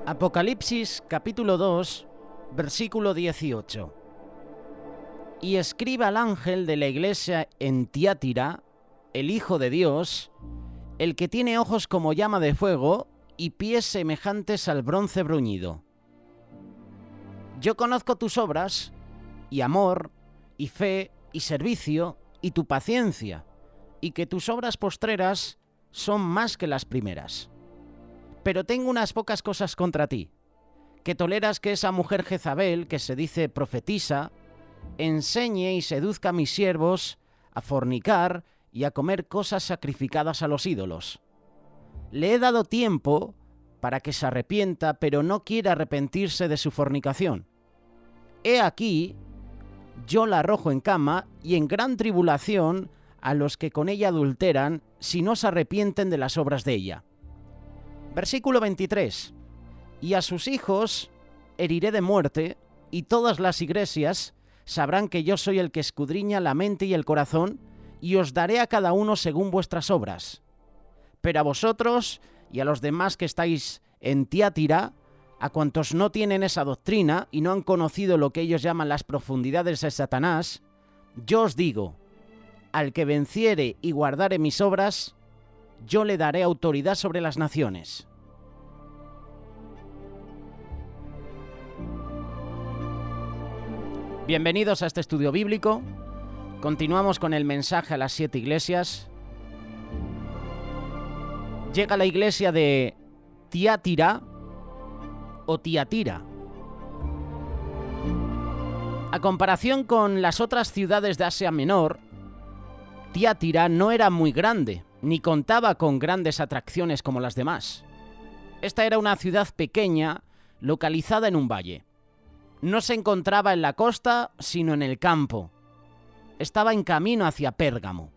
Apocalipsis capítulo 2, versículo 18. Y escriba al ángel de la iglesia en Tiatira, el Hijo de Dios, el que tiene ojos como llama de fuego y pies semejantes al bronce bruñido. Yo conozco tus obras, y amor, y fe, y servicio, y tu paciencia, y que tus obras postreras son más que las primeras. Pero tengo unas pocas cosas contra ti, que toleras que esa mujer Jezabel, que se dice profetisa, enseñe y seduzca a mis siervos a fornicar y a comer cosas sacrificadas a los ídolos. Le he dado tiempo para que se arrepienta, pero no quiere arrepentirse de su fornicación. He aquí, yo la arrojo en cama y en gran tribulación a los que con ella adulteran, si no se arrepienten de las obras de ella. Versículo 23. Y a sus hijos heriré de muerte, y todas las iglesias sabrán que yo soy el que escudriña la mente y el corazón, y os daré a cada uno según vuestras obras. Pero a vosotros y a los demás que estáis en Tiatira, a cuantos no tienen esa doctrina y no han conocido lo que ellos llaman las profundidades de Satanás, yo os digo, al que venciere y guardare mis obras, yo le daré autoridad sobre las naciones. Bienvenidos a este estudio bíblico. Continuamos con el mensaje a las 7 iglesias. Llega la iglesia de Tiatira o Tiatira. A comparación con las otras ciudades de Asia Menor, Tiatira no era muy grande, ni contaba con grandes atracciones como las demás. Esta era una ciudad pequeña, localizada en un valle. No se encontraba en la costa, sino en el campo. Estaba en camino hacia Pérgamo.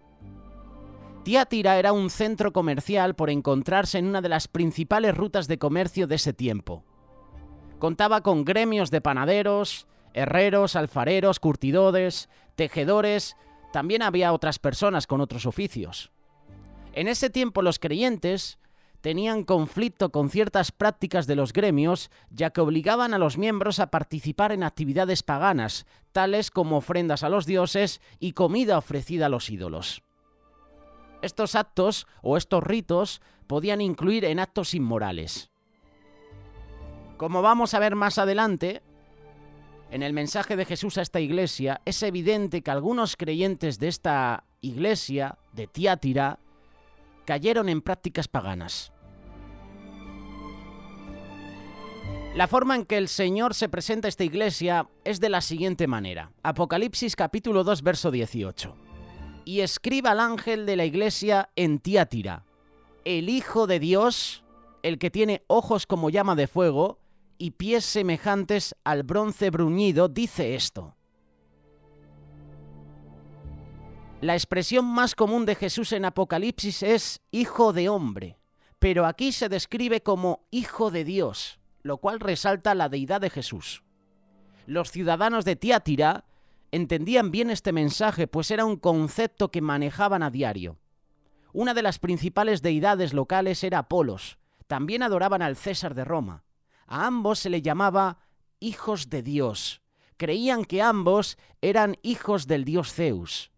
Tiatira era un centro comercial por encontrarse en una de las principales rutas de comercio de ese tiempo. Contaba con gremios de panaderos, herreros, alfareros, curtidores, tejedores. También había otras personas con otros oficios. En ese tiempo los creyentes tenían conflicto con ciertas prácticas de los gremios, ya que obligaban a los miembros a participar en actividades paganas, tales como ofrendas a los dioses y comida ofrecida a los ídolos. Estos actos o estos ritos podían incluir en actos inmorales. Como vamos a ver más adelante, en el mensaje de Jesús a esta iglesia, es evidente que algunos creyentes de esta iglesia, de Tiatira, cayeron en prácticas paganas. La forma en que el Señor se presenta a esta iglesia es de la siguiente manera. Apocalipsis capítulo 2, verso 18. Y escriba al ángel de la iglesia en Tiatira, el Hijo de Dios, el que tiene ojos como llama de fuego y pies semejantes al bronce bruñido, dice esto. La expresión más común de Jesús en Apocalipsis es Hijo de hombre, pero aquí se describe como Hijo de Dios, lo cual resalta la deidad de Jesús. Los ciudadanos de Tiatira entendían bien este mensaje, pues era un concepto que manejaban a diario. Una de las principales deidades locales era Apolos. También adoraban al César de Roma. A ambos se le llamaba hijos de Dios. Creían que ambos eran hijos del dios Zeus.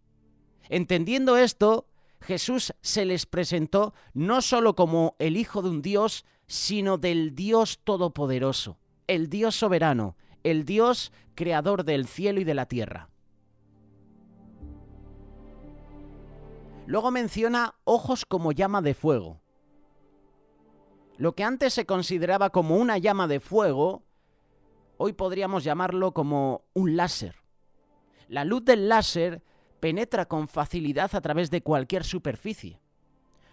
Entendiendo esto, Jesús se les presentó no solo como el hijo de un dios, sino del Dios Todopoderoso, el Dios soberano, el Dios creador del cielo y de la tierra. Luego menciona ojos como llama de fuego. Lo que antes se consideraba como una llama de fuego, hoy podríamos llamarlo como un láser. La luz del láser penetra con facilidad a través de cualquier superficie.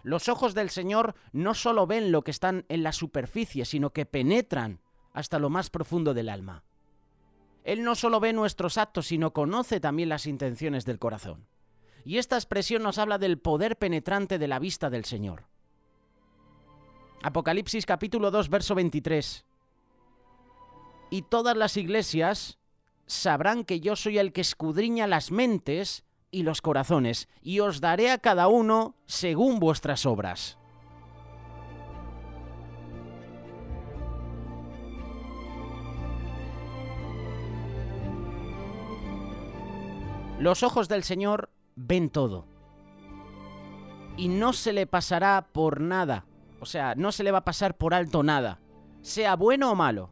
Los ojos del Señor no solo ven lo que están en la superficie, sino que penetran hasta lo más profundo del alma. Él no solo ve nuestros actos, sino conoce también las intenciones del corazón. Y esta expresión nos habla del poder penetrante de la vista del Señor. Apocalipsis capítulo 2, verso 23. Y todas las iglesias sabrán que yo soy el que escudriña las mentes y los corazones, y os daré a cada uno según vuestras obras. Los ojos del Señor ven todo. Y no se le pasará por nada. O sea, no se le va a pasar por alto nada, sea bueno o malo.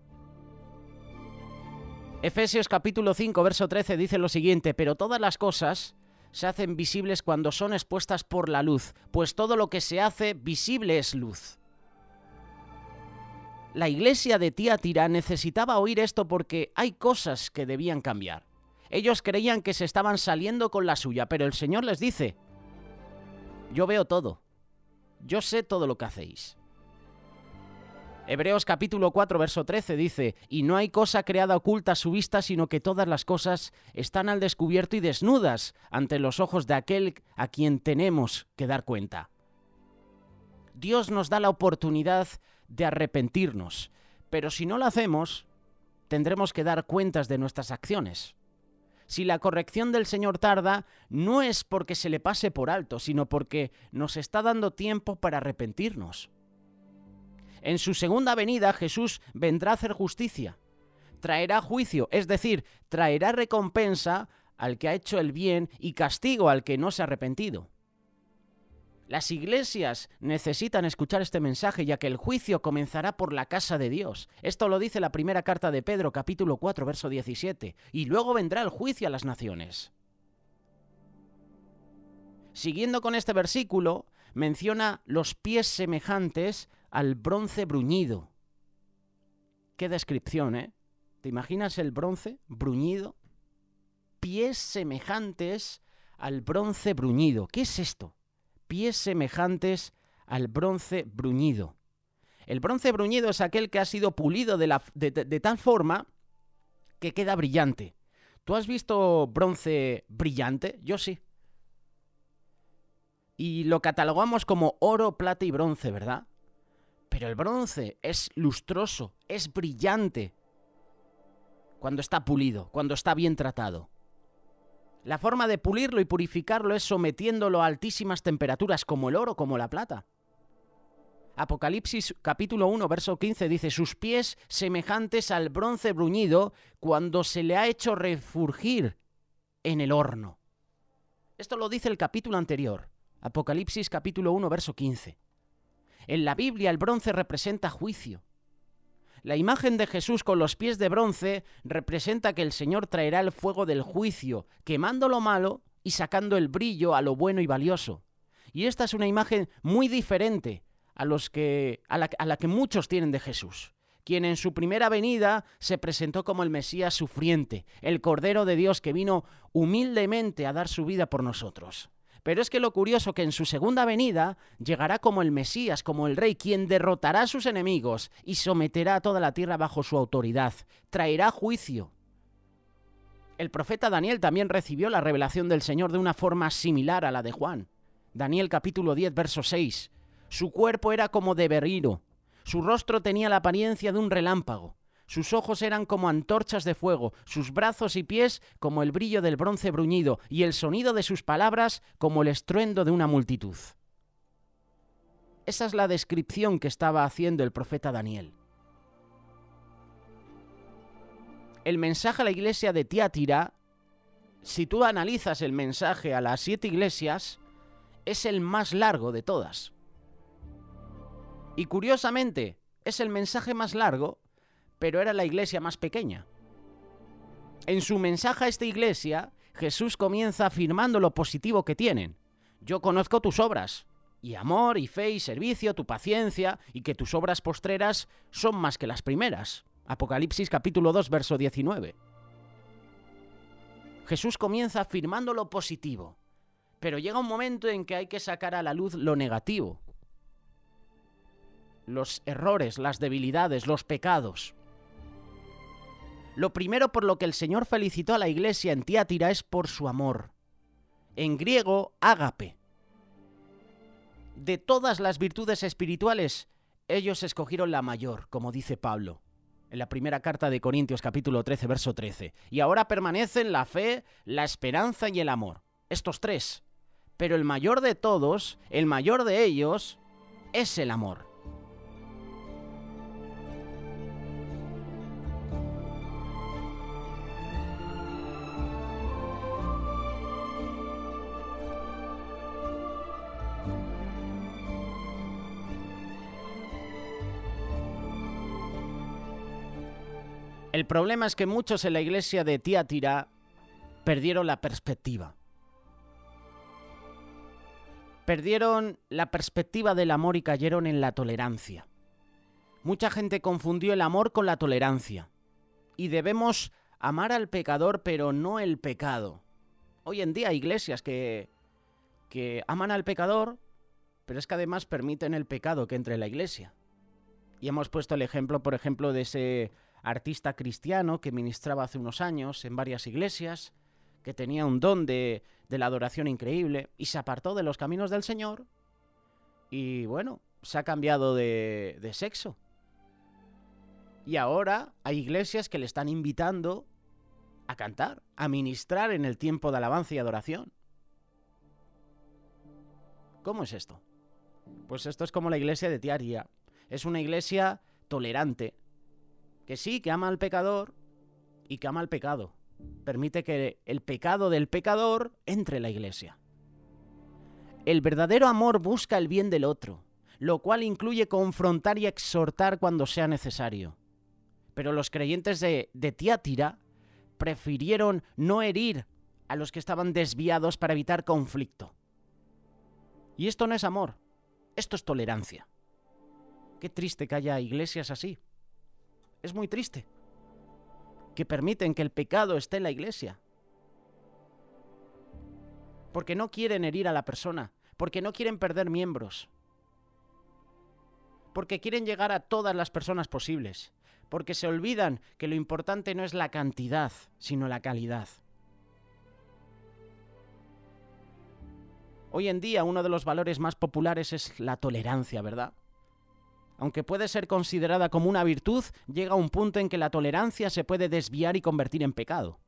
Efesios capítulo 5, verso 13 dice lo siguiente: pero todas las cosas se hacen visibles cuando son expuestas por la luz, pues todo lo que se hace visible es luz. La iglesia de Tiatira necesitaba oír esto porque hay cosas que debían cambiar. Ellos creían que se estaban saliendo con la suya, pero el Señor les dice: yo veo todo. Yo sé todo lo que hacéis. Hebreos capítulo 4, verso 13 dice: y no hay cosa creada oculta a su vista, sino que todas las cosas están al descubierto y desnudas ante los ojos de aquel a quien tenemos que dar cuenta. Dios nos da la oportunidad de arrepentirnos, pero si no lo hacemos, tendremos que dar cuentas de nuestras acciones. Si la corrección del Señor tarda, no es porque se le pase por alto, sino porque nos está dando tiempo para arrepentirnos. En su segunda venida, Jesús vendrá a hacer justicia. Traerá juicio, es decir, traerá recompensa al que ha hecho el bien y castigo al que no se ha arrepentido. Las iglesias necesitan escuchar este mensaje, ya que el juicio comenzará por la casa de Dios. Esto lo dice la primera carta de Pedro, capítulo 4, verso 17. Y luego vendrá el juicio a las naciones. Siguiendo con este versículo, menciona los pies semejantes al bronce bruñido. Qué descripción, ¿eh? ¿Te imaginas el bronce bruñido? Pies semejantes al bronce bruñido. ¿Qué es esto? Pies semejantes al bronce bruñido. El bronce bruñido es aquel que ha sido pulido de tal forma que queda brillante. ¿Tú has visto bronce brillante? Yo sí. Y lo catalogamos como oro, plata y bronce, ¿verdad? Pero el bronce es lustroso, es brillante cuando está pulido, cuando está bien tratado. La forma de pulirlo y purificarlo es sometiéndolo a altísimas temperaturas, como el oro, como la plata. Apocalipsis capítulo 1, verso 15 dice: sus pies semejantes al bronce bruñido cuando se le ha hecho refulgir en el horno. Esto lo dice el capítulo anterior, Apocalipsis capítulo 1, verso 15. En la Biblia el bronce representa juicio. La imagen de Jesús con los pies de bronce representa que el Señor traerá el fuego del juicio, quemando lo malo y sacando el brillo a lo bueno y valioso. Y esta es una imagen muy diferente a la que muchos tienen de Jesús, quien en su primera venida se presentó como el Mesías sufriente, el Cordero de Dios que vino humildemente a dar su vida por nosotros. Pero es que lo curioso que en su segunda venida llegará como el Mesías, como el Rey, quien derrotará a sus enemigos y someterá a toda la tierra bajo su autoridad. Traerá juicio. El profeta Daniel también recibió la revelación del Señor de una forma similar a la de Juan. Daniel capítulo 10, verso 6. Su cuerpo era como de berilo, su rostro tenía la apariencia de un relámpago. Sus ojos eran como antorchas de fuego, sus brazos y pies como el brillo del bronce bruñido, y el sonido de sus palabras como el estruendo de una multitud. Esa es la descripción que estaba haciendo el profeta Daniel. El mensaje a la iglesia de Tiatira, si tú analizas el mensaje a las 7 iglesias, es el más largo de todas. Y curiosamente, es el mensaje más largo, pero era la iglesia más pequeña. En su mensaje a esta iglesia, Jesús comienza afirmando lo positivo que tienen. Yo conozco tus obras, y amor, y fe, y servicio, tu paciencia, y que tus obras postreras son más que las primeras. Apocalipsis capítulo 2, verso 19. Jesús comienza afirmando lo positivo, pero llega un momento en que hay que sacar a la luz lo negativo. Los errores, las debilidades, los pecados. Lo primero por lo que el Señor felicitó a la iglesia en Tiatira es por su amor. En griego, ágape. De todas las virtudes espirituales, ellos escogieron la mayor, como dice Pablo, en la primera carta de Corintios capítulo 13, verso 13. Y ahora permanecen la fe, la esperanza y el amor. Estos tres. Pero el mayor de todos, el mayor de ellos, es el amor. El problema es que muchos en la iglesia de Tiatira perdieron la perspectiva. Perdieron la perspectiva del amor y cayeron en la tolerancia. Mucha gente confundió el amor con la tolerancia. Y debemos amar al pecador, pero no el pecado. Hoy en día hay iglesias que aman al pecador, pero es que además permiten el pecado que entre en la iglesia. Y hemos puesto el ejemplo, por ejemplo, de ese artista cristiano que ministraba hace unos años en varias iglesias, que tenía un don de la adoración increíble y se apartó de los caminos del Señor y, bueno, se ha cambiado de sexo. Y ahora hay iglesias que le están invitando a cantar, a ministrar en el tiempo de alabanza y adoración. ¿Cómo es esto? Pues esto es como la iglesia de Tiatira. Es una iglesia tolerante, que sí, que ama al pecador y que ama al pecado. Permite que el pecado del pecador entre en la iglesia. El verdadero amor busca el bien del otro, lo cual incluye confrontar y exhortar cuando sea necesario. Pero los creyentes de Tiatira prefirieron no herir a los que estaban desviados para evitar conflicto. Y esto no es amor, esto es tolerancia. Qué triste que haya iglesias así. Es muy triste. Que permiten que el pecado esté en la iglesia. Porque no quieren herir a la persona, porque no quieren perder miembros. Porque quieren llegar a todas las personas posibles. Porque se olvidan que lo importante no es la cantidad, sino la calidad. Hoy en día uno de los valores más populares es la tolerancia, ¿verdad? Aunque puede ser considerada como una virtud, llega un punto en que la tolerancia se puede desviar y convertir en pecado.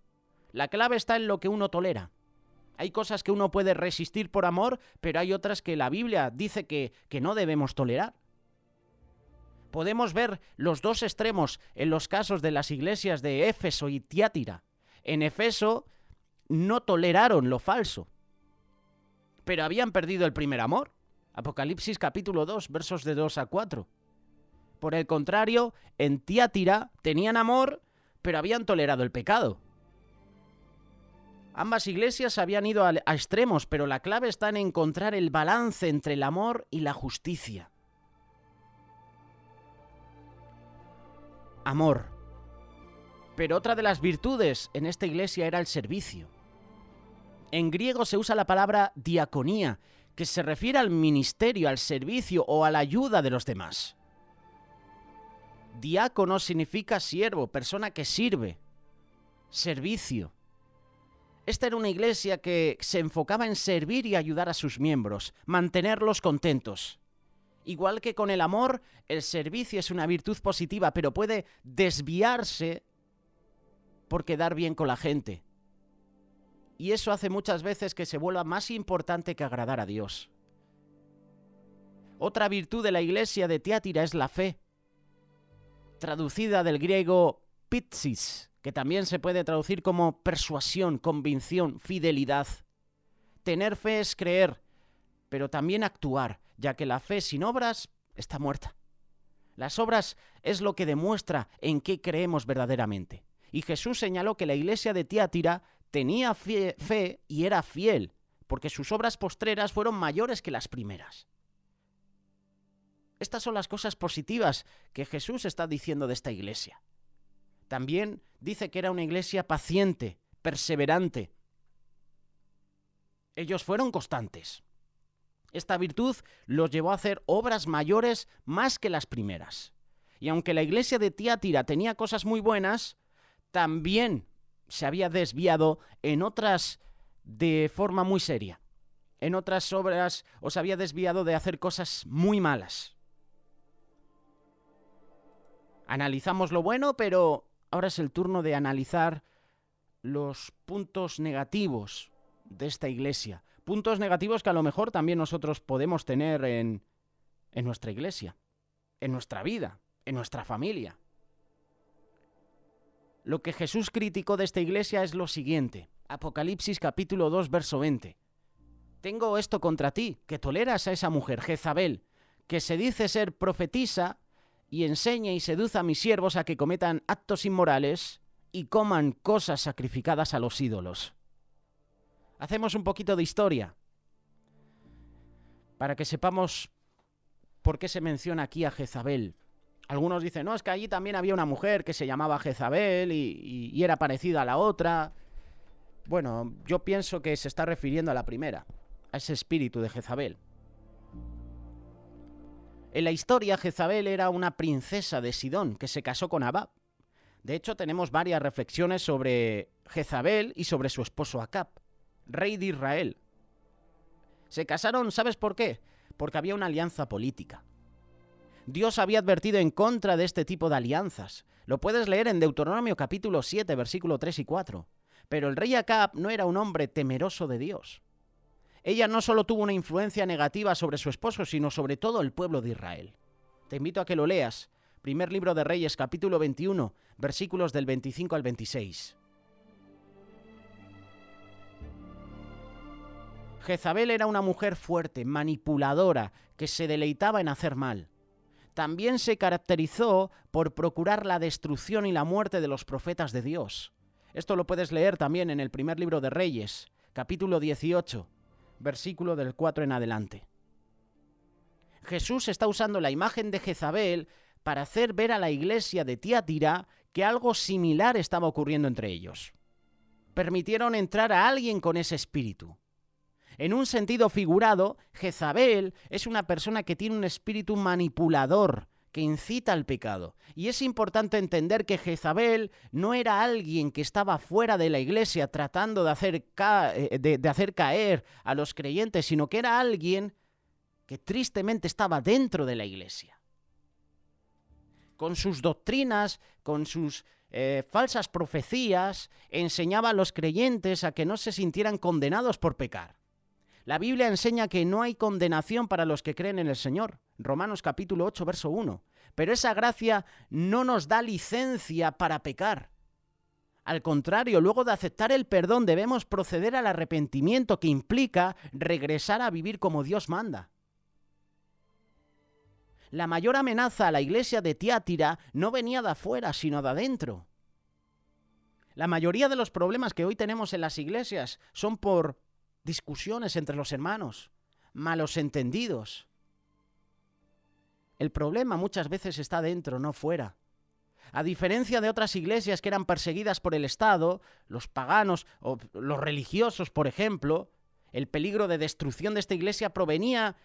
La clave está en lo que uno tolera. Hay cosas que uno puede resistir por amor, pero hay otras que la Biblia dice que no debemos tolerar. Podemos ver los dos extremos en los casos de las iglesias de Éfeso y Tiatira. En Éfeso no toleraron lo falso, pero habían perdido el primer amor. Apocalipsis capítulo 2, versos de 2 a 4. Por el contrario, en Tiatira tenían amor, pero habían tolerado el pecado. Ambas iglesias habían ido a extremos, pero la clave está en encontrar el balance entre el amor y la justicia. Amor. Pero otra de las virtudes en esta iglesia era el servicio. En griego se usa la palabra diaconía, que se refiere al ministerio, al servicio o a la ayuda de los demás. Diácono significa siervo, persona que sirve. Servicio. Esta era una iglesia que se enfocaba en servir y ayudar a sus miembros, mantenerlos contentos. Igual que con el amor, el servicio es una virtud positiva, pero puede desviarse por quedar bien con la gente. Y eso hace muchas veces que se vuelva más importante que agradar a Dios. Otra virtud de la iglesia de Tiatira es la fe, traducida del griego pitsis, que también se puede traducir como persuasión, convicción, fidelidad. Tener fe es creer, pero también actuar, ya que la fe sin obras está muerta. Las obras es lo que demuestra en qué creemos verdaderamente. Y Jesús señaló que la iglesia de Tiatira tenía fe y era fiel, porque sus obras postreras fueron mayores que las primeras. Estas son las cosas positivas que Jesús está diciendo de esta iglesia. También dice que era una iglesia paciente, perseverante. Ellos fueron constantes. Esta virtud los llevó a hacer obras mayores más que las primeras. Y aunque la iglesia de Tiatira tenía cosas muy buenas, también se había desviado en otras de forma muy seria. En otras obras os había desviado de hacer cosas muy malas. Analizamos lo bueno, pero ahora es el turno de analizar los puntos negativos de esta iglesia. Puntos negativos que a lo mejor también nosotros podemos tener en nuestra iglesia, en nuestra vida, en nuestra familia. Lo que Jesús criticó de esta iglesia es lo siguiente. Apocalipsis capítulo 2, verso 20. Tengo esto contra ti, que toleras a esa mujer, Jezabel, que se dice ser profetisa y enseñe y seduzca a mis siervos a que cometan actos inmorales y coman cosas sacrificadas a los ídolos. Hacemos un poquito de historia para que sepamos por qué se menciona aquí a Jezabel. Algunos dicen, no, es que allí también había una mujer que se llamaba Jezabel y era parecida a la otra. Bueno, yo pienso que se está refiriendo a la primera, a ese espíritu de Jezabel. En la historia, Jezabel era una princesa de Sidón que se casó con Ahab. De hecho, tenemos varias reflexiones sobre Jezabel y sobre su esposo Acab, rey de Israel. Se casaron, ¿sabes por qué? Porque había una alianza política. Dios había advertido en contra de este tipo de alianzas. Lo puedes leer en Deuteronomio capítulo 7, versículo 3 y 4. Pero el rey Acab no era un hombre temeroso de Dios. Ella no solo tuvo una influencia negativa sobre su esposo, sino sobre todo el pueblo de Israel. Te invito a que lo leas. Primer libro de Reyes, capítulo 21, versículos del 25 al 26. Jezabel era una mujer fuerte, manipuladora, que se deleitaba en hacer mal. También se caracterizó por procurar la destrucción y la muerte de los profetas de Dios. Esto lo puedes leer también en el primer libro de Reyes, capítulo 18, versículo del 4 en adelante. Jesús está usando la imagen de Jezabel para hacer ver a la iglesia de Tiatira que algo similar estaba ocurriendo entre ellos. Permitieron entrar a alguien con ese espíritu. En un sentido figurado, Jezabel es una persona que tiene un espíritu manipulador, que incita al pecado. Y es importante entender que Jezabel no era alguien que estaba fuera de la iglesia tratando de hacer caer a los creyentes, sino que era alguien que tristemente estaba dentro de la iglesia. Con sus doctrinas, con sus falsas profecías, enseñaba a los creyentes a que no se sintieran condenados por pecar. La Biblia enseña que no hay condenación para los que creen en el Señor. Romanos capítulo 8, verso 1. Pero esa gracia no nos da licencia para pecar. Al contrario, luego de aceptar el perdón debemos proceder al arrepentimiento que implica regresar a vivir como Dios manda. La mayor amenaza a la iglesia de Tiatira no venía de afuera, sino de adentro. La mayoría de los problemas que hoy tenemos en las iglesias son por discusiones entre los hermanos, malos entendidos. El problema muchas veces está dentro, no fuera. A diferencia de otras iglesias que eran perseguidas por el Estado, los paganos o los religiosos, por ejemplo, el peligro de destrucción de esta iglesia provenía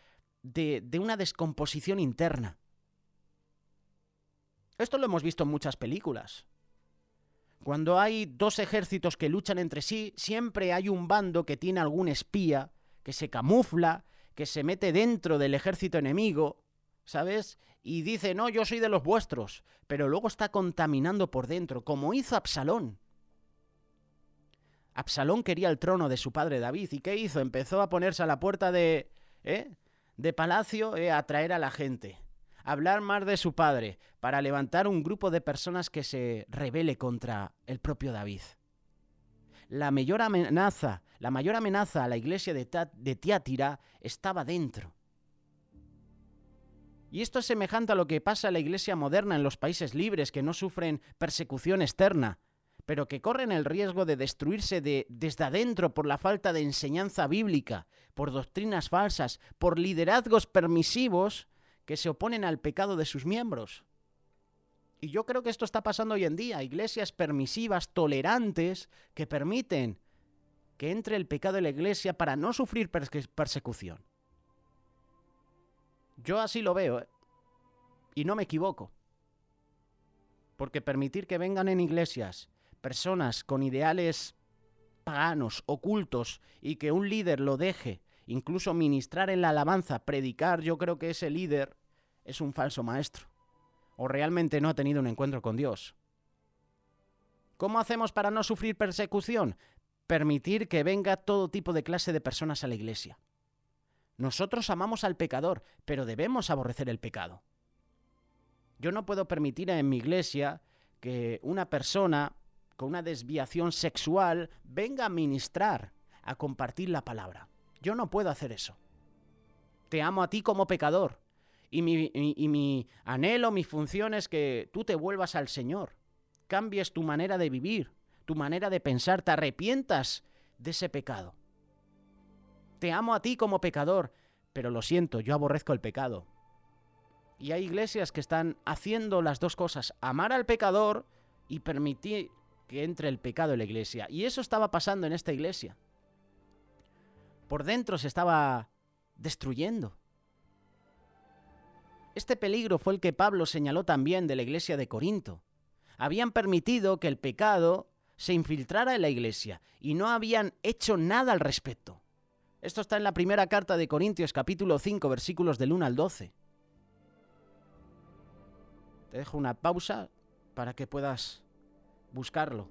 de una descomposición interna. Esto lo hemos visto en muchas películas. Cuando hay dos ejércitos que luchan entre sí, siempre hay un bando que tiene algún espía, que se camufla, que se mete dentro del ejército enemigo, ¿sabes? Y dice, no, yo soy de los vuestros, pero luego está contaminando por dentro, como hizo Absalón. Absalón quería el trono de su padre David, ¿y qué hizo? Empezó a ponerse a la puerta de palacio a atraer a la gente, a hablar más de su padre, para levantar un grupo de personas que se rebele contra el propio David. La mayor amenaza a la iglesia de Tiatira estaba dentro. Y esto es semejante a lo que pasa en la iglesia moderna en los países libres que no sufren persecución externa, pero que corren el riesgo de destruirse desde adentro por la falta de enseñanza bíblica, por doctrinas falsas, por liderazgos permisivos que se oponen al pecado de sus miembros. Y yo creo que esto está pasando hoy en día, iglesias permisivas, tolerantes, que permiten que entre el pecado en la iglesia para no sufrir persecución. Yo así lo veo, y no me equivoco. Porque permitir que vengan en iglesias personas con ideales paganos, ocultos, y que un líder lo deje, incluso ministrar en la alabanza, predicar, yo creo que ese líder es un falso maestro. O realmente no ha tenido un encuentro con Dios. ¿Cómo hacemos para no sufrir persecución? Permitir que venga todo tipo de clase de personas a la iglesia. Nosotros amamos al pecador, pero debemos aborrecer el pecado. Yo no puedo permitir en mi iglesia que una persona con una desviación sexual venga a ministrar, a compartir la palabra. Yo no puedo hacer eso. Te amo a ti como pecador. Y mi anhelo, mi función es que tú te vuelvas al Señor, cambies tu manera de vivir, tu manera de pensar, te arrepientas de ese pecado. Te amo a ti como pecador, pero lo siento, yo aborrezco el pecado. Y hay iglesias que están haciendo las dos cosas, amar al pecador y permitir que entre el pecado en la iglesia. Y eso estaba pasando en esta iglesia. Por dentro se estaba destruyendo. Este peligro fue el que Pablo señaló también de la iglesia de Corinto. Habían permitido que el pecado se infiltrara en la iglesia y no habían hecho nada al respecto. Esto está en la primera carta de Corintios, capítulo 5, versículos del 1 al 12. Te dejo una pausa para que puedas buscarlo.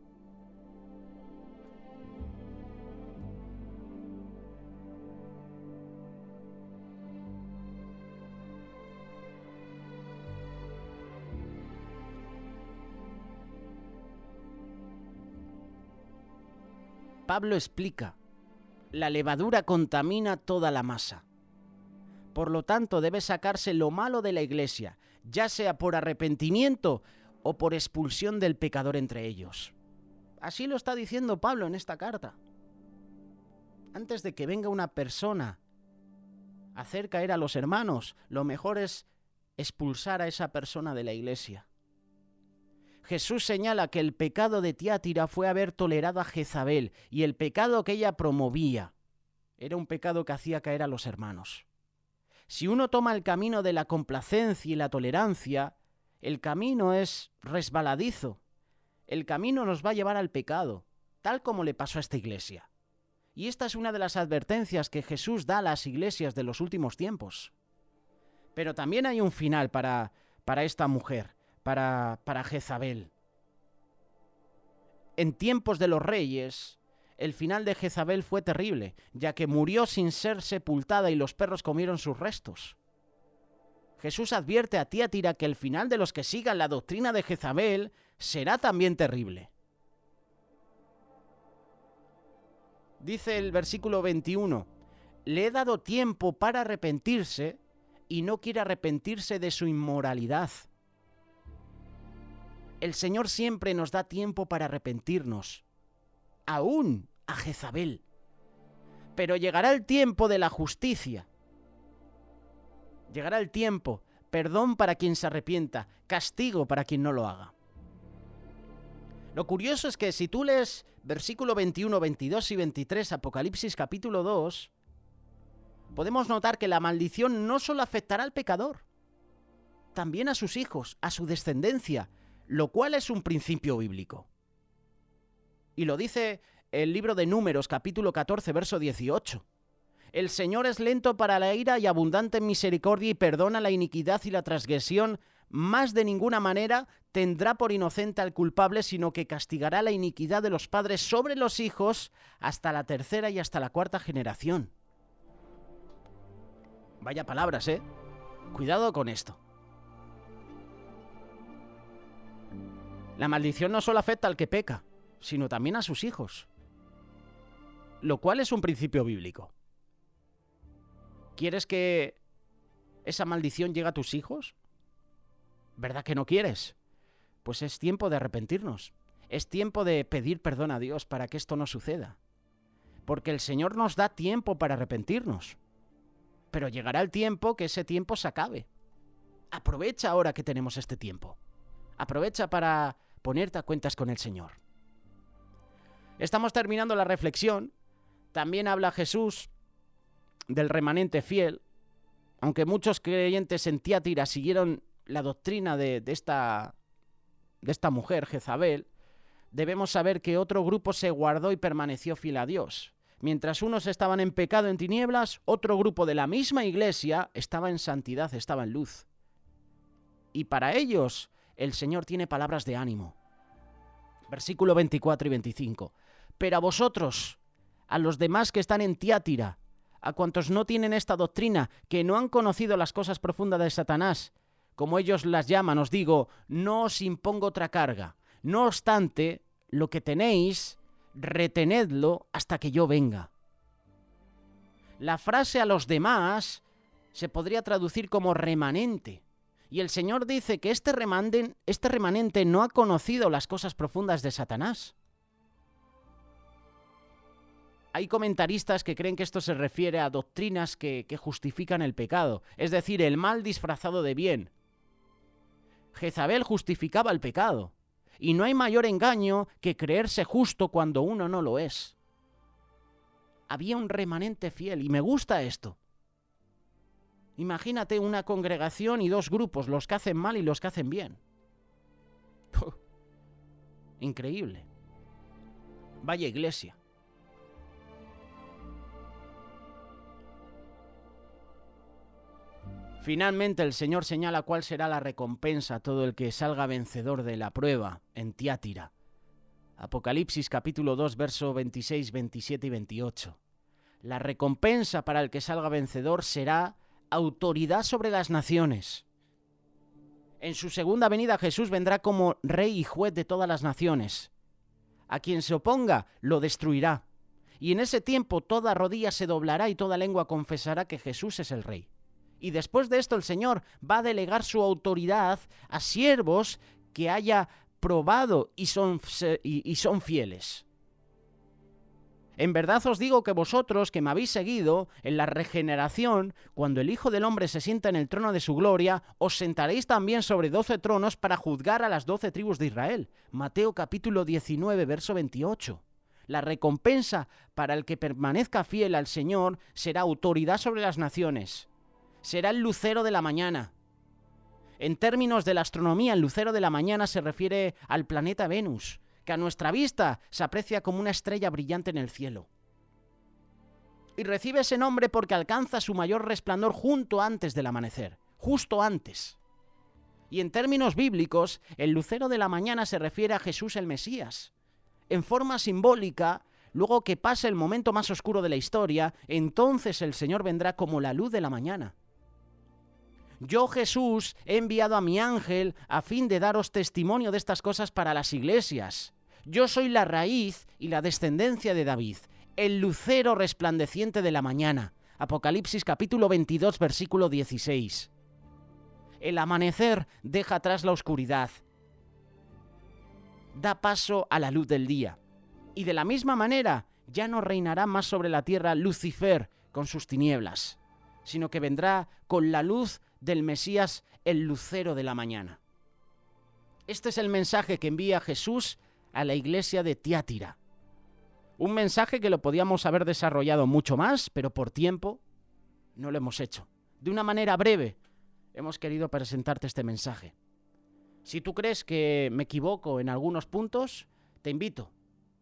Pablo explica: la levadura contamina toda la masa. Por lo tanto, debe sacarse lo malo de la iglesia, ya sea por arrepentimiento o por expulsión del pecador entre ellos. Así lo está diciendo Pablo en esta carta. Antes de que venga una persona a hacer caer a los hermanos, lo mejor es expulsar a esa persona de la iglesia. Jesús señala que el pecado de Tiatira fue haber tolerado a Jezabel, y el pecado que ella promovía era un pecado que hacía caer a los hermanos. Si uno toma el camino de la complacencia y la tolerancia, el camino es resbaladizo. El camino nos va a llevar al pecado, tal como le pasó a esta iglesia. Y esta es una de las advertencias que Jesús da a las iglesias de los últimos tiempos. Pero también hay un final para esta mujer, para Jezabel. En tiempos de los reyes, el final de Jezabel fue terrible, ya que murió sin ser sepultada y los perros comieron sus restos. Jesús advierte a Tiatira que el final de los que sigan la doctrina de Jezabel será también terrible. Dice el versículo 21, le he dado tiempo para arrepentirse y no quiere arrepentirse de su inmoralidad. El Señor siempre nos da tiempo para arrepentirnos, aún a Jezabel. Pero llegará el tiempo de la justicia. Llegará el tiempo, perdón para quien se arrepienta, castigo para quien no lo haga. Lo curioso es que si tú lees versículo 21, 22 y 23, Apocalipsis capítulo 2, podemos notar que la maldición no solo afectará al pecador, también a sus hijos, a su descendencia, lo cual es un principio bíblico. Y lo dice el libro de Números, capítulo 14, verso 18. El Señor es lento para la ira y abundante en misericordia y perdona la iniquidad y la transgresión, más de ninguna manera tendrá por inocente al culpable, sino que castigará la iniquidad de los padres sobre los hijos hasta la tercera y hasta la cuarta generación. Vaya palabras, ¿eh? Cuidado con esto. La maldición no solo afecta al que peca, sino también a sus hijos, lo cual es un principio bíblico. ¿Quieres que esa maldición llegue a tus hijos? ¿Verdad que no quieres? Pues es tiempo de arrepentirnos. Es tiempo de pedir perdón a Dios para que esto no suceda. Porque el Señor nos da tiempo para arrepentirnos. Pero llegará el tiempo que ese tiempo se acabe. Aprovecha ahora que tenemos este tiempo. Aprovecha para ponerte a cuentas con el Señor. Estamos terminando la reflexión. También habla Jesús del remanente fiel. Aunque muchos creyentes en Tiatira siguieron la doctrina de esta mujer, Jezabel, debemos saber que otro grupo se guardó y permaneció fiel a Dios. Mientras unos estaban en pecado, en tinieblas, otro grupo de la misma iglesia estaba en santidad, estaba en luz. Y para ellos el Señor tiene palabras de ánimo. Versículo 24 y 25. Pero a vosotros, a los demás que están en Tiatira, a cuantos no tienen esta doctrina, que no han conocido las cosas profundas de Satanás, como ellos las llaman, os digo, no os impongo otra carga. No obstante, lo que tenéis, retenedlo hasta que yo venga. La frase a los demás se podría traducir como remanente. Y el Señor dice que este remanente no ha conocido las cosas profundas de Satanás. Hay comentaristas que creen que esto se refiere a doctrinas que justifican el pecado, es decir, el mal disfrazado de bien. Jezabel justificaba el pecado, y no hay mayor engaño que creerse justo cuando uno no lo es. Había un remanente fiel, y me gusta esto. Imagínate una congregación y dos grupos, los que hacen mal y los que hacen bien. Increíble. Vaya iglesia. Finalmente el Señor señala cuál será la recompensa a todo el que salga vencedor de la prueba en Tiátira. Apocalipsis capítulo 2, verso 26, 27 y 28. La recompensa para el que salga vencedor será autoridad sobre las naciones. En su segunda venida Jesús vendrá como rey y juez de todas las naciones. A quien se oponga lo destruirá. Y en ese tiempo toda rodilla se doblará y toda lengua confesará que Jesús es el rey. Y después de esto el Señor va a delegar su autoridad a siervos que haya probado y son fieles. En verdad os digo que vosotros, que me habéis seguido, en la regeneración, cuando el Hijo del Hombre se sienta en el trono de su gloria, os sentaréis también sobre 12 tronos para juzgar a las 12 tribus de Israel. Mateo capítulo 19, verso 28. La recompensa para el que permanezca fiel al Señor será autoridad sobre las naciones. Será el lucero de la mañana. En términos de la astronomía, el lucero de la mañana se refiere al planeta Venus, que a nuestra vista se aprecia como una estrella brillante en el cielo. Y recibe ese nombre porque alcanza su mayor resplandor justo antes del amanecer, justo antes. Y en términos bíblicos, el lucero de la mañana se refiere a Jesús el Mesías. En forma simbólica, luego que pase el momento más oscuro de la historia, entonces el Señor vendrá como la luz de la mañana. Yo, Jesús, he enviado a mi ángel a fin de daros testimonio de estas cosas para las iglesias. Yo soy la raíz y la descendencia de David, el lucero resplandeciente de la mañana. Apocalipsis capítulo 22, versículo 16. El amanecer deja atrás la oscuridad. Da paso a la luz del día. Y de la misma manera, ya no reinará más sobre la tierra Lucifer con sus tinieblas, sino que vendrá con la luz del Mesías, el lucero de la mañana. Este es el mensaje que envía Jesús a la iglesia de Tiátira. Un mensaje que lo podíamos haber desarrollado mucho más, pero por tiempo no lo hemos hecho. De una manera breve hemos querido presentarte este mensaje. Si tú crees que me equivoco en algunos puntos, te invito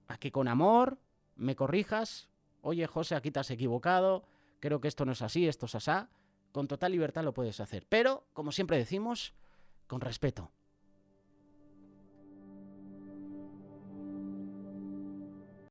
a que con amor me corrijas. Oye, José, aquí te has equivocado, creo que esto no es así, esto es asá. Con total libertad lo puedes hacer, pero, como siempre decimos, con respeto.